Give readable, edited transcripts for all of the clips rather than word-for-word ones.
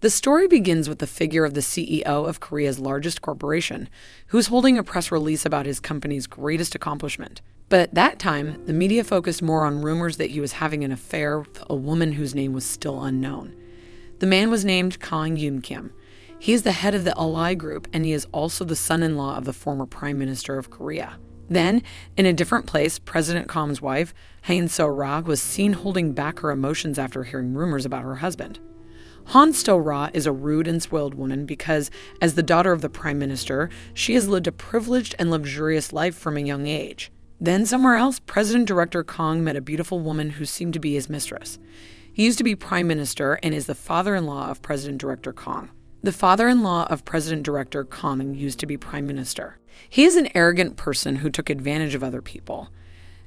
The story begins with the figure of the CEO of Korea's largest corporation, who's holding a press release about his company's greatest accomplishment. But at that time, the media focused more on rumors that he was having an affair with a woman whose name was still unknown. The man was named Kang Yoon-kim. He is the head of the Ally Group, and he is also the son-in-law of the former Prime Minister of Korea. Then, in a different place, President Kang's wife, Han So-ra, was seen holding back her emotions after hearing rumors about her husband. Han So-ra is a rude and spoiled woman because, as the daughter of the Prime Minister, she has lived a privileged and luxurious life from a young age. Then, somewhere else, President Director Kang met a beautiful woman who seemed to be his mistress. He used to be Prime Minister and is the father-in-law of President Director Kang. The father-in-law of President Director Kang used to be Prime Minister. He is an arrogant person who took advantage of other people.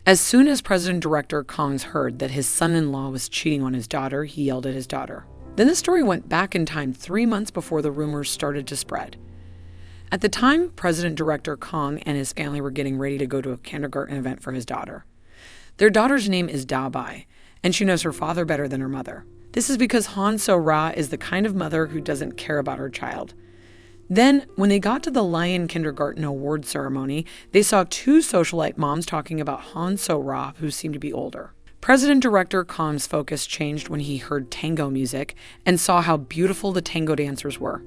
As soon as President Director Kang heard that his son-in-law was cheating on his daughter, he yelled at his daughter. Then the story went back in time 3 months before the rumors started to spread. At the time, President Director Kang and his family were getting ready to go to a kindergarten event for his daughter. Their daughter's name is Da-bai, and she knows her father better than her mother. This is because Han So-ra is the kind of mother who doesn't care about her child. Then, when they got to the Lion Kindergarten Award ceremony, they saw 2 socialite moms talking about Han So-ra, who seemed to be older. President Director Kang's focus changed when he heard tango music and saw how beautiful the tango dancers were.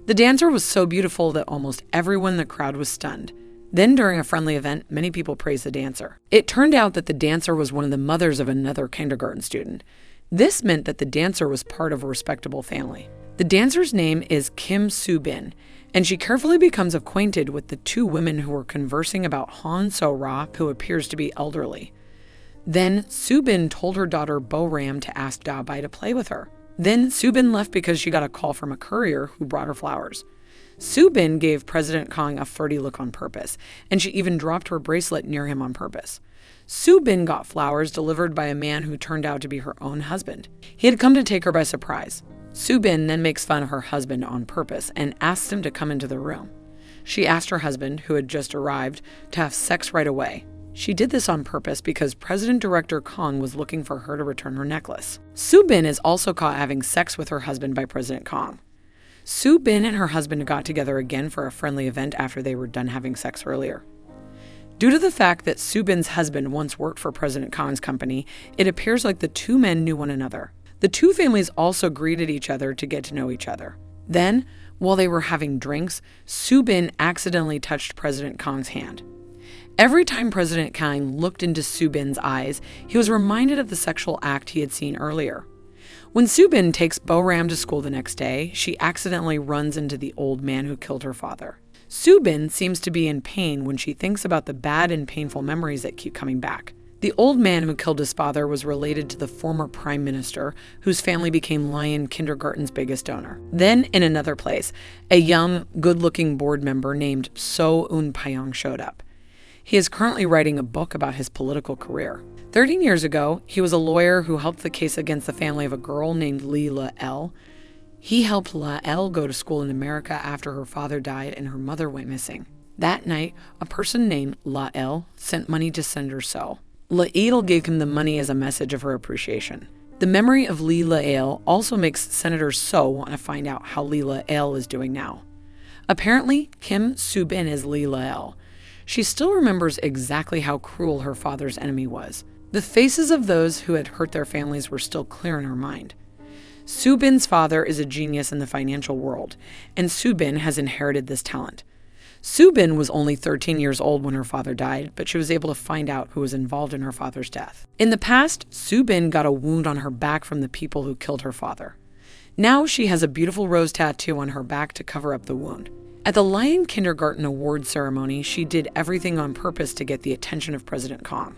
The dancer was so beautiful that almost everyone in the crowd was stunned. Then, during a friendly event, many people praised the dancer. It turned out that the dancer was one of the mothers of another kindergarten student. This meant that the dancer was part of a respectable family. The dancer's name is Kim Soo-bin, and she carefully becomes acquainted with the 2 women who were conversing about Han So-ra, who appears to be elderly. Then, Soo-bin told her daughter Bo-ram to ask Da-bai to play with her. Then, Soo-bin left because she got a call from a courier who brought her flowers. Soo-bin gave President Kang a flirty look on purpose, and she even dropped her bracelet near him on purpose. Soo-bin got flowers delivered by a man who turned out to be her own husband. He had come to take her by surprise. Soo-bin then makes fun of her husband on purpose and asks him to come into the room. She asked her husband, who had just arrived, to have sex right away. She did this on purpose because President Director Kang was looking for her to return her necklace. Soo-bin is also caught having sex with her husband by President Kang. Soo-bin and her husband got together again for a friendly event after they were done having sex earlier. Due to the fact that Soo-bin's husband once worked for President Kang's company, it appears like the 2 men knew one another. The 2 families also greeted each other to get to know each other. Then, while they were having drinks, Soo-bin accidentally touched President Kang's hand. Every time President Kang looked into Soo-bin's eyes, he was reminded of the sexual act he had seen earlier. When Soo-bin takes Bo-ram to school the next day, she accidentally runs into the old man who killed her father. Soo-bin seems to be in pain when she thinks about the bad and painful memories that keep coming back. The old man who killed his father was related to the former Prime Minister, whose family became Lion Kindergarten's biggest donor. Then, in another place, a young, good-looking board member named So Eun-pyong showed up. He is currently writing a book about his political career. 13 years ago, he was a lawyer who helped the case against the family of a girl named Lee La-el. He helped La-el go to school in America after her father died and her mother went missing. That night, a person named La-el sent money to Senator So. La-el gave him the money as a message of her appreciation. The memory of Lee La-el also makes Senator So want to find out how Lee La-el is doing now. Apparently, Kim Soo-bin is Lee La-el. She still remembers exactly how cruel her father's enemy was. The faces of those who had hurt their families were still clear in her mind. Soo-bin's father is a genius in the financial world, and Soo-bin has inherited this talent. Soo-bin was only 13 years old when her father died, but she was able to find out who was involved in her father's death. In the past, Soo-bin got a wound on her back from the people who killed her father. Now she has a beautiful rose tattoo on her back to cover up the wound. At the Lion Kindergarten Award ceremony, she did everything on purpose to get the attention of President Kang.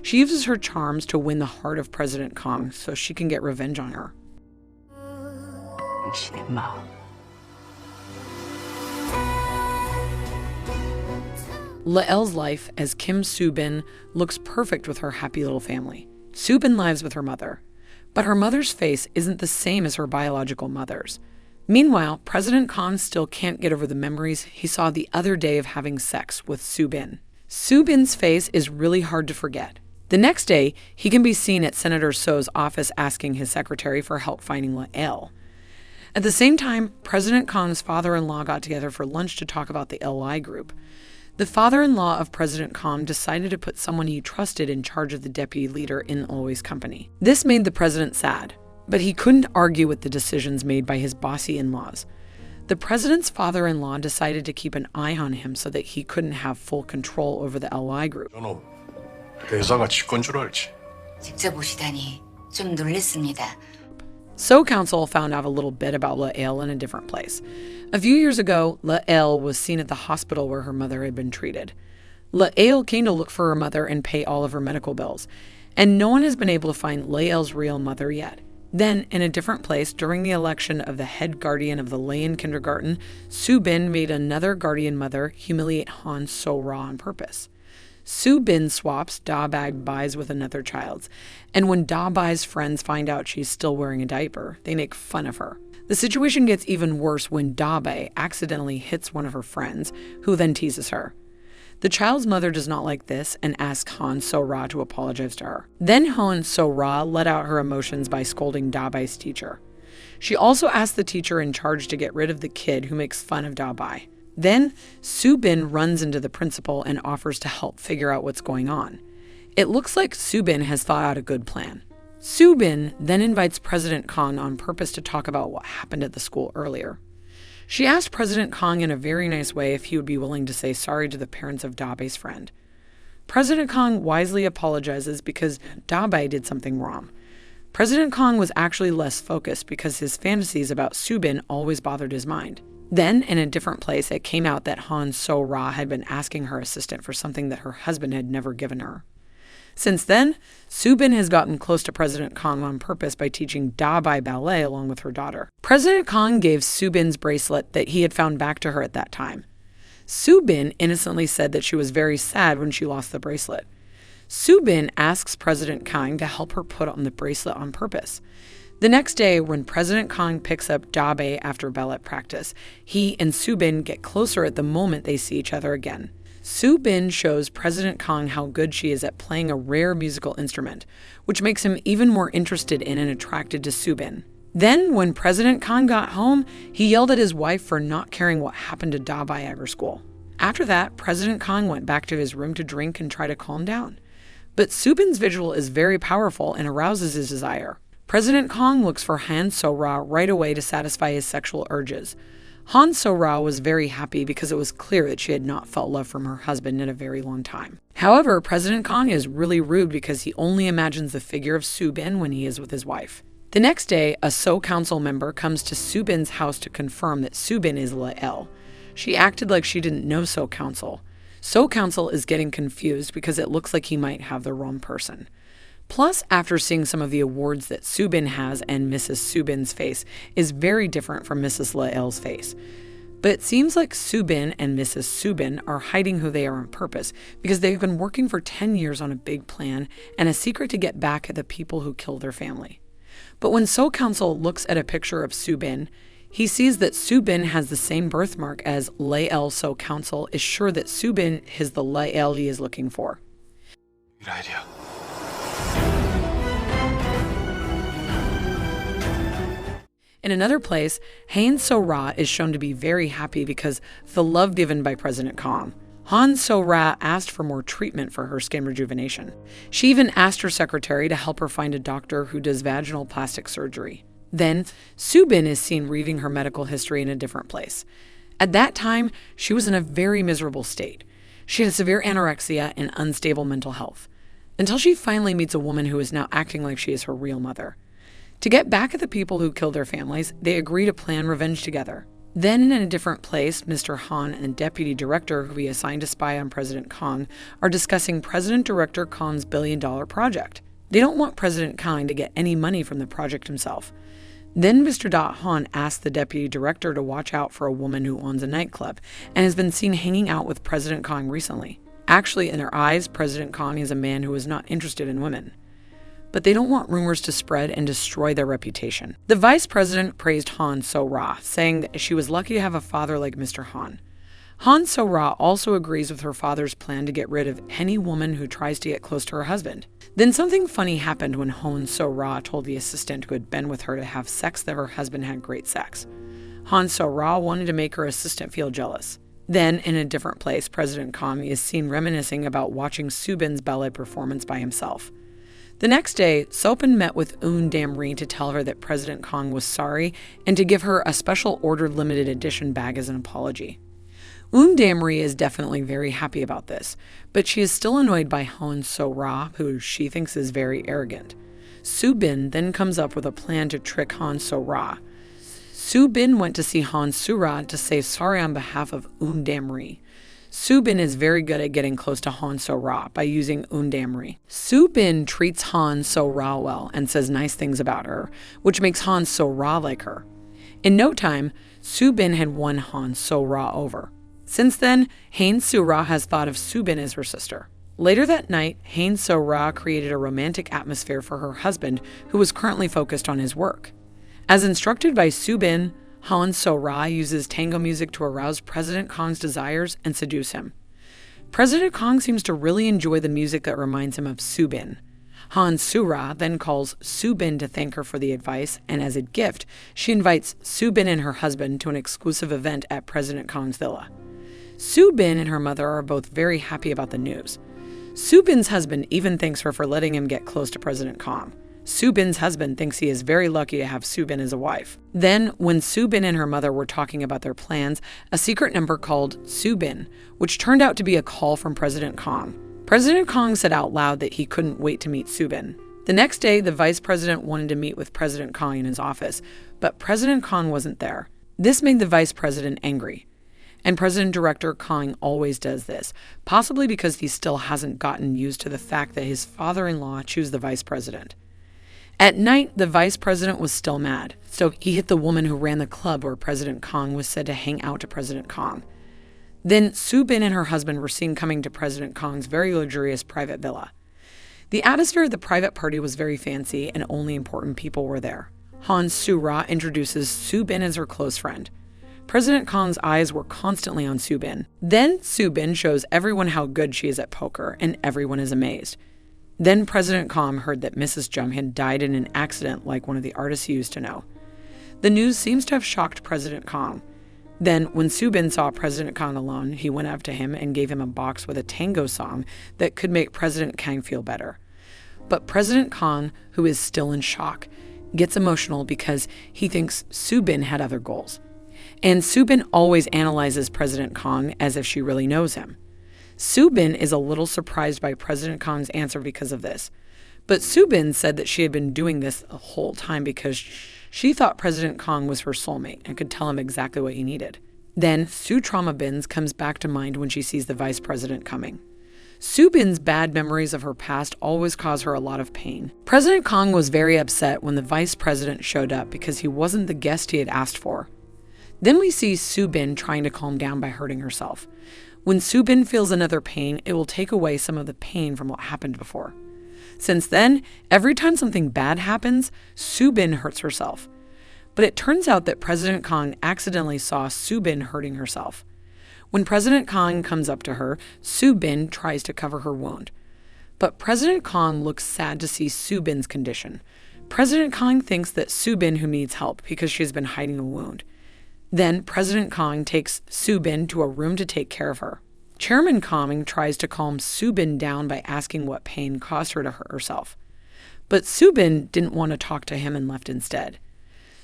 She uses her charms to win the heart of President Kang so she can get revenge on her. La-el's life as Kim Soo-bin looks perfect with her happy little family. Soo-bin lives with her mother, but her mother's face isn't the same as her biological mother's. Meanwhile, President Kang still can't get over the memories he saw the other day of having sex with Soo-bin. Soo-bin's face is really hard to forget. The next day, he can be seen at Senator So's office asking his secretary for help finding La-el. At the same time, President Kang's father-in-law got together for lunch to talk about the LY group. The father-in-law of President Kang decided to put someone he trusted in charge of the deputy leader in Always company. This made the president sad, but he couldn't argue with the decisions made by his bossy in-laws. The president's father-in-law decided to keep an eye on him so that he couldn't have full control over the LY group. 저놈 대사가 지건 줄 알지. 직접 오시다니 좀 놀랬습니다. So Council found out a little bit about Lael in a different place. A few years ago, Lael was seen at the hospital where her mother had been treated. Lael came to look for her mother and pay all of her medical bills, and no one has been able to find Lael's real mother yet. Then, in a different place, during the election of the head guardian of the Layan kindergarten, Soo Bin made another guardian mother humiliate Han So-ra on purpose. Soo Bin swaps Da-bai buys with another child's, and when Da-bai's friends find out she's still wearing a diaper, they make fun of her. The situation gets even worse when Da-bai accidentally hits one of her friends, who then teases her. The child's mother does not like this and asks Han So-ra to apologize to her. Then Han So-ra let out her emotions by scolding Da-bai's teacher. She also asked the teacher in charge to get rid of the kid who makes fun of Da-bai. Then, Soo Bin runs into the principal and offers to help figure out what's going on. It looks like Soo Bin has thought out a good plan. Soo Bin then invites President Kang on purpose to talk about what happened at the school earlier. She asked President Kang in a very nice way if he would be willing to say sorry to the parents of Da-bai's friend. President Kang wisely apologizes because Da-bai did something wrong. President Kang was actually less focused because his fantasies about Soo Bin always bothered his mind. Then, in a different place, it came out that Han So-ra had been asking her assistant for something that her husband had never given her. Since then, Soo Bin has gotten close to President Kang on purpose by teaching Da-bai ballet along with her daughter. President Kang gave Soo Bin's bracelet that he had found back to her at that time. Soo Bin innocently said that she was very sad when she lost the bracelet. Soo Bin asks President Kang to help her put on the bracelet on purpose. The next day, when President Kang picks up Da-bai after ballet practice, he and Soo Bin get closer at the moment they see each other again. Soo Bin shows President Kang how good she is at playing a rare musical instrument, which makes him even more interested in and attracted to Soo Bin. Then, when President Kang got home, he yelled at his wife for not caring what happened to Da-bai at her school. After that, President Kang went back to his room to drink and try to calm down. But Soo Bin's vigil is very powerful and arouses his desire. President Kang looks for Han So-ra right away to satisfy his sexual urges. Han So-ra was very happy because it was clear that she had not felt love from her husband in a very long time. However, President Kang is really rude because he only imagines the figure of Soo Bin when he is with his wife. The next day, a So Council member comes to Soo Bin's house to confirm that Soo Bin is Lael. She acted like she didn't know So Council. So Council is getting confused because it looks like he might have the wrong person. Plus, after seeing some of the awards that Soo Bin has and Mrs. Soo Bin's face is very different from Mrs. Lael's face. But it seems like Soo Bin and Mrs. Soo Bin are hiding who they are on purpose because they've been working for 10 years on a big plan and a secret to get back at the people who killed their family. But when So Council looks at a picture of Soo Bin, he sees that Soo Bin has the same birthmark as Lael. So Council is sure that Soo Bin is the Lael he is looking for. Good idea. In another place, Han So-ra is shown to be very happy because of the love given by President Kang. Han So-ra asked for more treatment for her skin rejuvenation. She even asked her secretary to help her find a doctor who does vaginal plastic surgery. Then, Soo Bin is seen reading her medical history in a different place. At that time, she was in a very miserable state. She had severe anorexia and unstable mental health, until she finally meets a woman who is now acting like she is her real mother. To get back at the people who killed their families, they agree to plan revenge together. Then, in a different place, Mr. Han and the deputy director who he assigned to spy on President Kang are discussing President Director Kang's billion-dollar project. They don't want President Kang to get any money from the project himself. Then Mr. Han asks the deputy director to watch out for a woman who owns a nightclub and has been seen hanging out with President Kang recently. Actually, in their eyes, President Kang is a man who is not interested in women. But they don't want rumors to spread and destroy their reputation. The vice president praised Han So-ra, saying that she was lucky to have a father like Mr. Han. Han So-ra also agrees with her father's plan to get rid of any woman who tries to get close to her husband. Then something funny happened when Han So-ra told the assistant who had been with her to have sex that her husband had great sex. Han So-ra wanted to make her assistant feel jealous. Then, in a different place, President Kang is seen reminiscing about watching Soo-bin's ballet performance by himself. The next day, So-bin met with Eun Dam-ri to tell her that President Kang was sorry and to give her a special ordered limited edition bag as an apology. Eun Dam-ri is definitely very happy about this, but she is still annoyed by Han So-ra, who she thinks is very arrogant. Soo-bin then comes up with a plan to trick Han So-ra. Soo-bin went to see Han So-ra to say sorry on behalf of Eun Dam-ri. Soo-bin is very good at getting close to Han So-ra by using Eun Dam-ri. Soo-bin treats Han So-ra well and says nice things about her, which makes Han So-ra like her. In no time, Soo-bin had won Han So-ra over. Since then, Hain So-ra has thought of Soo-bin as her sister. Later that night, Hain So-ra created a romantic atmosphere for her husband, who was currently focused on his work. As instructed by Soo-bin, Han So-ra uses tango music to arouse President Kang's desires and seduce him. President Kang seems to really enjoy the music that reminds him of Soo-bin. Han So-ra then calls Soo-bin to thank her for the advice, and as a gift, she invites Soo-bin and her husband to an exclusive event at President Kang's villa. Soo-bin and her mother are both very happy about the news. Soo-bin's husband even thanks her for letting him get close to President Kang. Soo-bin's husband thinks he is very lucky to have Soo-bin as a wife. Then, when Soo-bin and her mother were talking about their plans, a secret number called Soo-bin, which turned out to be a call from President Kang. President Kang said out loud that he couldn't wait to meet Soo-bin. The next day, the vice president wanted to meet with President Kang in his office, but President Kang wasn't there. This made the vice president angry. And President-Director Kang always does this, possibly because he still hasn't gotten used to the fact that his father-in-law chose the vice president. At night, the vice president was still mad, so he hit the woman who ran the club where President Kang was said to hang out to President Kang. Then Soo-bin and her husband were seen coming to President Kang's very luxurious private villa. The atmosphere of the private party was very fancy, and only important people were there. Han So-ra introduces Soo-bin as her close friend. President Kang's eyes were constantly on Soo-bin. Then Soo-bin shows everyone how good she is at poker, and everyone is amazed. Then President Kang heard that Mrs. Jung had died in an accident like one of the artists he used to know. The news seems to have shocked President Kang. Then, when Soo-bin saw President Kang alone, he went up to him and gave him a box with a tango song that could make President Kang feel better. But President Kang, who is still in shock, gets emotional because he thinks Soo-bin had other goals. And Soo-bin always analyzes President Kang as if she really knows him. Soo-bin is a little surprised by President Kang's answer because of this. But Soo-bin said that she had been doing this the whole time because she thought President Kang was her soulmate and could tell him exactly what he needed. Then Soo-trauma-bins comes back to mind when she sees the vice president coming. Soo-bin's bad memories of her past always cause her a lot of pain. President Kang was very upset when the vice president showed up because he wasn't the guest he had asked for. Then we see Soo-bin trying to calm down by hurting herself. When Soo-bin feels another pain, it will take away some of the pain from what happened before. Since then, every time something bad happens, Soo-bin hurts herself. But it turns out that President Kang accidentally saw Soo-bin hurting herself. When President Kang comes up to her, Soo-bin tries to cover her wound. But President Kang looks sad to see Soo-bin's condition. President Kang thinks that Soo-bin who needs help because she has been hiding a wound. Then President Kang takes Soo-bin to a room to take care of her. Chairman Kang tries to calm Soo-bin down by asking what pain caused her to hurt herself. But Soo-bin didn't want to talk to him and left instead.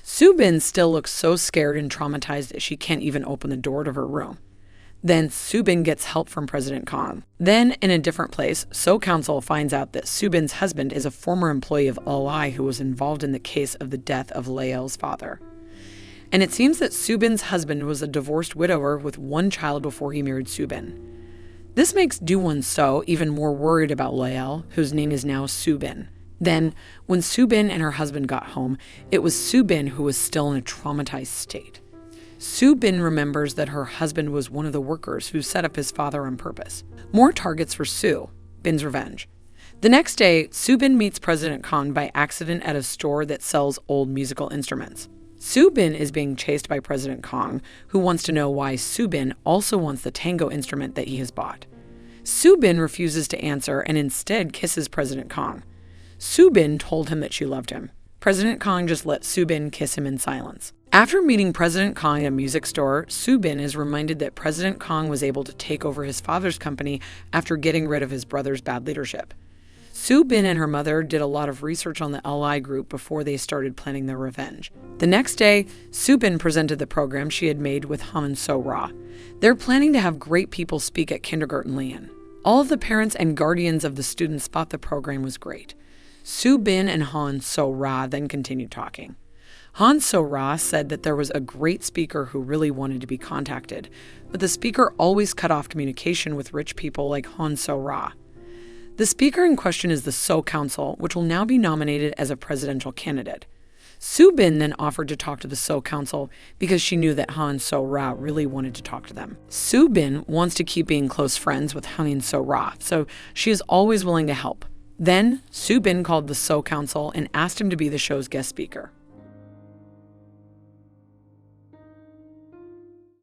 Soo-bin still looks so scared and traumatized that she can't even open the door to her room. Then Soo-bin gets help from President Kang. Then, in a different place, So Council finds out that Soo-bin's husband is a former employee of OI who was involved in the case of the death of Lael's father. And it seems that Soo-bin's husband was a divorced widower with one child before he married Soo-bin. This makes Do-won So even more worried about Lael, whose name is now Soo-bin. Then, when Soo-bin and her husband got home, it was Soo-bin who was still in a traumatized state. Soo-bin remembers that her husband was one of the workers who set up his father on purpose. More targets for Soo-bin's revenge. The next day, Soo-bin meets President Kang by accident at a store that sells old musical instruments. Subin is being chased by President Kang, who wants to know why Subin also wants the tango instrument that he has bought. Subin refuses to answer and instead kisses President Kang. Subin told him that she loved him. President Kang just let Subin kiss him in silence. After meeting President Kang at a music store, Subin is reminded that President Kang was able to take over his father's company after getting rid of his brother's bad leadership. Subin and her mother did a lot of research on the LI group before they started planning their revenge. The next day, Subin presented the program she had made with Han So-ra. They're planning to have great people speak at Kindergarten Lian. All of the parents and guardians of the students thought the program was great. Subin and Han So-ra then continued talking. Han So-ra said that there was a great speaker who really wanted to be contacted, but the speaker always cut off communication with rich people like Han So-ra. The speaker in question is the So Council, which will now be nominated as a presidential candidate. Subin then offered to talk to the So Council because she knew that Han So-ra really wanted to talk to them. Subin wants to keep being close friends with Han So-ra, so she is always willing to help. Then, Subin called the So Council and asked him to be the show's guest speaker.